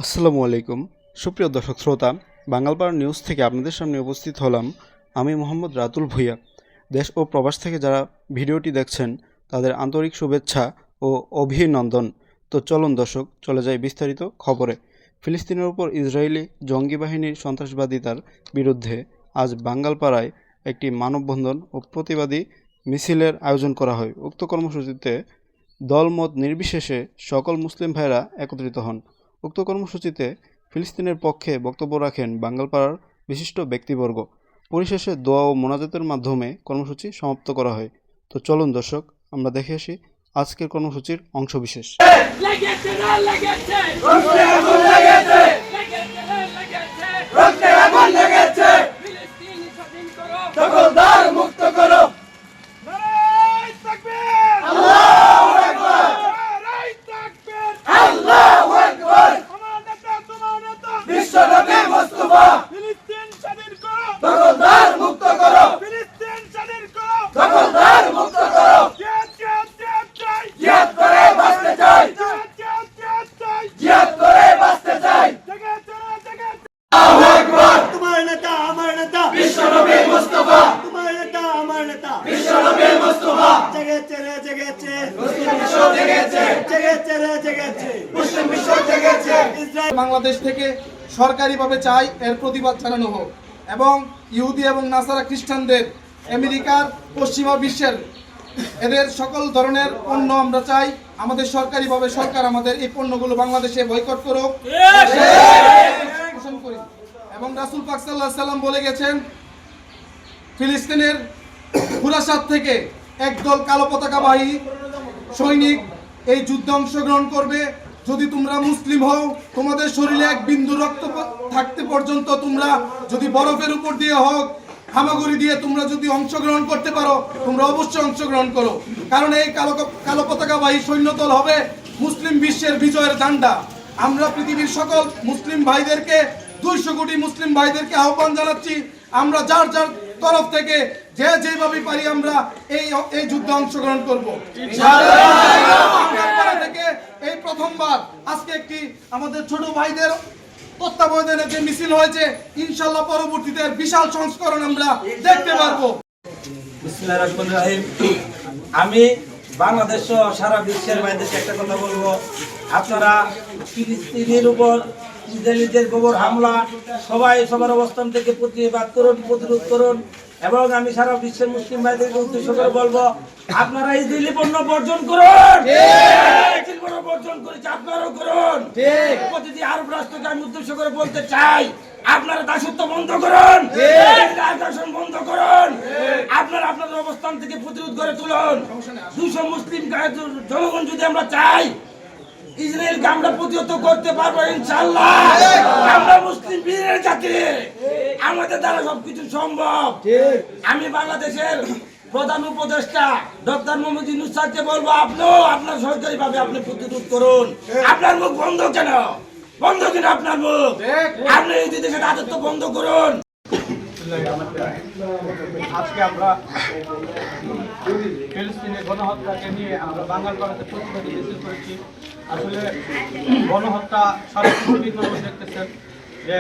আসসালামু আলাইকুম সুপ্রিয় দর্শক শ্রোতা, বাঙালপাড়া নিউজ থেকে আপনাদের সামনে উপস্থিত হলাম আমি মোহাম্মদ রাতুল ভূঁইয়া। দেশ ও প্রবাস থেকে যারা ভিডিওটি দেখছেন তাদের আন্তরিক শুভেচ্ছা ও অভিনন্দন। তো চলুন দর্শক, চলে যাই বিস্তারিত খবরে। ফিলিস্তিনের উপর ইসরায়েলি জঙ্গি বাহিনীর সন্ত্রাসবাদিতার বিরুদ্ধে আজ বাঙালপাড়ায় একটি মানববন্ধন ও প্রতিবাদী মিছিলের আয়োজন করা হয়। উক্ত কর্মসূচিতে দলমত নির্বিশেষে সকল মুসলিম ভাইরা একত্রিত হন। উক্ত কর্মসূচিতে ফিলিস্তিনের পক্ষে বক্তব্য রাখেন বাঙালপাড়ার বিশিষ্ট ব্যক্তিবর্গ। পরিশেষে দোয়া ও মোনাজাতের মাধ্যমে কর্মসূচি সমাপ্ত করা হয়। তো চলুন দর্শক, আমরা দেখে আসি আজকের কর্মসূচির অংশবিশেষ। বাংলাদেশ থেকে সরকারিভাবে চাই এর প্রতিবাদ জানানো হোক এবং ইহুদি এবং নাসারা খ্রিস্টানদের আমেরিকার পশ্চিমা বিশ্বের এদের সকল ধরনের পণ্য আমরা চাই আমাদের সরকারিভাবে সরকার আমাদের এই পণ্যগুলো বাংলাদেশে বয়কট করুক এবং রাসূল পাক সাল্লাল্লাহু আলাইহি সাল্লাম বলে গেছেন ফিলিস্তিনের খুরাসাত থেকে একদল কালো পতাকাবাহী সৈনিক এই যুদ্ধে অংশগ্রহণ করবে। যদি তোমরা মুসলিম হও, তোমাদের শরীরে এক বিন্দু রক্ত থাকতে পর্যন্ত তোমরা যদি বরফের উপর দিয়ে হোক হামাগুড়ি দিয়ে তোমরা যদি অংশগ্রহণ করতে পারো, তোমরা অবশ্যই অংশগ্রহণ করো, কারণ এই কালো পতাকাবাহী সৈন্যদল হবে মুসলিম বিশ্বের বিজয়ের ঝান্ডা। আমরা পৃথিবীর সকল মুসলিম ভাইদেরকে 200 কোটি মুসলিম ভাইদেরকে আহ্বান জানাচ্ছি, আমরা যার যার তরফ থেকে যেভাবে পারি আমরা এই যুদ্ধে অংশগ্রহণ করব থেকে এই প্রথমবার আজকে একটি আমাদের ছোট ভাইদের তত্ত্বাবধানে যে মিছিল হয়েছে, ইনশাআল্লাহ পরবর্তীতে বিশাল সংস্করণ আমরা দেখতে পারবো। বিসমিল্লাহির রহমানির রহিম। আমি বাংলাদেশ সহ সারা বিশ্বের ভাইদেরকে একটা কথা বলবো, আপনারা ফিলিস্তিনের উপর ইসরায়েলিদের গোবর হামলা সবাই সবার অবস্থান থেকে প্রতিবাদ করুন, প্রতিরোধ করুন এবং আমি সারা বিশ্বের মুসলিম ভাইদেরকে উদ্দেশ্য করে বলবো আপনারা ইসরায়েলি পণ্য বর্জন করুন, বর্জন করেছে আপনারাও করুন। প্রতিটি আরব রাষ্ট্রকে আমি উদ্দেশ্য করে বলতে চাই আপনারা দাসত্ব বন্ধ করুন, আগ্রাসন বন্ধ করুন, আপনারা আপনাদের অবস্থান থেকে প্রতিরোধ করে তুলুন। 200 মুসলিম জনগণ যদি আমরা চাই ইসরায়েলকে আমরা প্রতিহত করতে পারবো ইনশাআল্লাহ। আমরা মুসলিম বীরের জাতি, আমাদের দ্বারা সবকিছু সম্ভব। আমি বাংলাদেশের প্রধান উপদেষ্টা ডক্টর মোহাম্মদ ইউনূস স্যারকে বলবো আপনিও আপনার সরকারিভাবে আপনি প্রতিরোধ করুন। আপনার মুখ বন্ধ কেন আপনার মুখ? আপনি এই দেশের রাজত্ব বন্ধ করুন। আজকে আমরা ফিলিস্তিনের গণহত্যাকে নিয়ে আমরা বাঙালপাড়াতে প্রতিবাদী মিছিল করেছি। আসলে গণহত্যা সারা পৃথিবীর মানুষ দেখতেছেন যে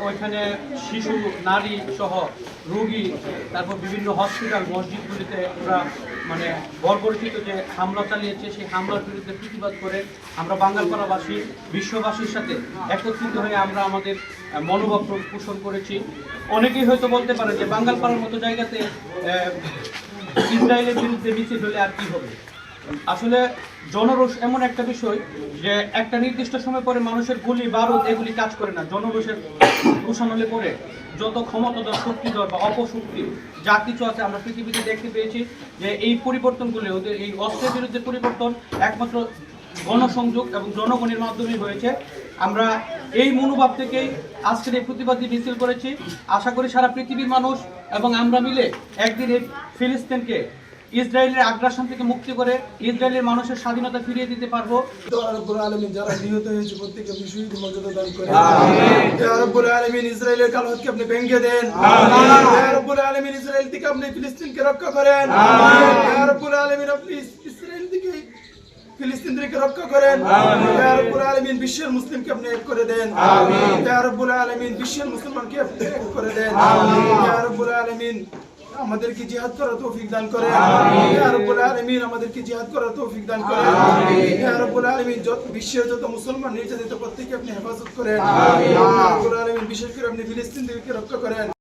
ওইখানে শিশু, নারী সহ রোগী, তারপর বিভিন্ন হসপিটাল, মসজিদগুলিতে ওরা বর্বরচিত যে হামলা চালিয়েছে, সেই হামলার বিরুদ্ধে প্রতিবাদ করে আমরা বাঙালপাড়াবাসী বিশ্ববাসীর সাথে একত্রিত হয়ে আমরা আমাদের মনোভাব পোষণ করেছি। অনেকেই হয়তো বলতে পারে যে বাঙালপাড়ার মতো জায়গাতে ইসরায়েলের বিরুদ্ধে মিছিল হলে আর কি হবে। আসলে জনরোষ এমন একটা বিষয় যে একটা নির্দিষ্ট সময় পরে মানুষের গুলি বারুদ এগুলি কাজ করে না। জনরোষের রোষানলে পরে যত ক্ষমতাধর, শক্তিধর বা অপশক্তি যা কিছু আছে আমরা পৃথিবীতে দেখতে পেয়েছি যে এই পরিবর্তনগুলি, ওদের এই অস্ত্রের বিরুদ্ধে পরিবর্তন একমাত্র গণসংযোগ এবং জনগণের মাধ্যমে হয়েছে। আমরা এই মনোভাব থেকেই আজকের এই প্রতিবাদী মিছিল করেছি। আশা করি সারা পৃথিবীর মানুষ এবং আমরা মিলে একদিন এই ফিলিস্তিনকে ইসরায়েলের আগ্রাসন থেকে মুক্তি করে ইসরায়েলের মানুষের স্বাধীনতা ফিরিয়ে দিতে পারবো। রব্বুল আলামিন যারা নিহত হয়েছে প্রত্যেককে শহীদের মর্যাদা দান করেন। আমিন। ইয়া রব্বুল আলামিন ইসরায়েলের কালকে আপনি ভেঙে দেন। আমিন। ইয়া রব্বুল আলামিন ইসরায়েল থেকে আপনি ফিলিস্তিনকে রক্ষা করেন। আমিন। ইয়া রব্বুল আলামিন আপনি ইসরায়েল থেকে ফিলিস্তিনকে রক্ষা করেন। আমিন। ইয়া রব্বুল আলামিন বিশ্বের মুসলিমকে আপনি এক করে দেন ইয়া রাব্বুল আলামিন বিশ্বের মুসলমানকে আপনি এক করে দেন ইয়া রাব্বুল আলামিন আমাদেরকে জিহাদ করার তৌফিক দান করেন ইয়া রাব্বুল আলামিন আমাদেরকে জিহাদ করার তৌফিক দান করেন ইয়া রাব্বুল আলামিন বিশ্বের যত মুসলমান নির্যাতিত প্রত্যেককে আপনি হেফাজত করেন ইয়া রাব্বুল আলামিন বিশেষ করে আপনি ফিলিস্তিন থেকে রক্ষা করেন